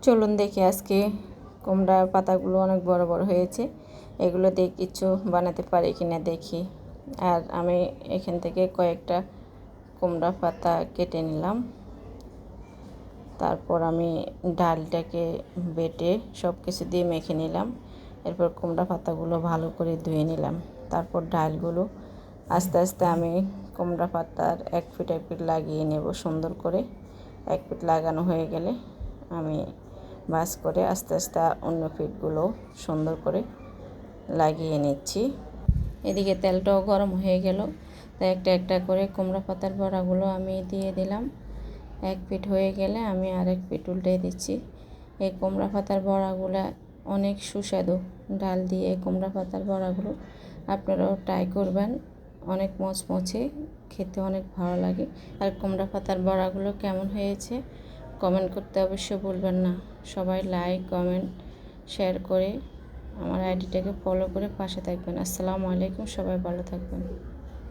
চলুন দেখি আজকে কুমড়ার পাতাগুলো অনেক বড় বড় হয়েছে, এগুলো দিয়ে কিছু বানাতে পারি কিনা দেখি। আর আমি এখান থেকে কয়েকটা কুমড়া পাতা কেটে নিলাম। তারপর আমি ডালটাকে বেটে সব কিছু দিয়ে মেখে নিলাম। এরপর কুমড়া পাতাগুলো ভালো করে ধুয়ে নিলাম। তারপর ডালগুলো আস্তে আস্তে আমি কুমড়া পাতার এক ফিট লাগিয়ে নেব সুন্দর করে। এক ফিট লাগানো হয়ে গেলে আমি ভাঁজ করে আস্তে আস্তে অন্য ফিটগুলো সুন্দর করে লাগিয়ে নিচ্ছি। এদিকে তেলটাও গরম হয়ে গেল, তাই একটা একটা করে কুমড়া পাতার বড়াগুলো আমি দিয়ে দিলাম। এক ফিট হয়ে গেলে আমি আরেক ফিট উল্টে দিচ্ছি। এই কুমড়া পাতার বড়াগুলো অনেক সুস্বাদু। ডাল দিয়ে কুমড়া পাতার বড়াগুলো আপনারাও ট্রাই করবেন, অনেক মচমচে, খেতে অনেক ভালো লাগে। আর কুমড়া পাতার বড়াগুলো কেমন হয়েছে কমেন্ট করতে অবশ্যই ভুলবেন না। সবাই লাইক কমেন্ট শেয়ার করে আমার আইডিটাকে ফলো করে পাশে থাকবেন। আসসালামু আলাইকুম, সবাই ভালো থাকবেন।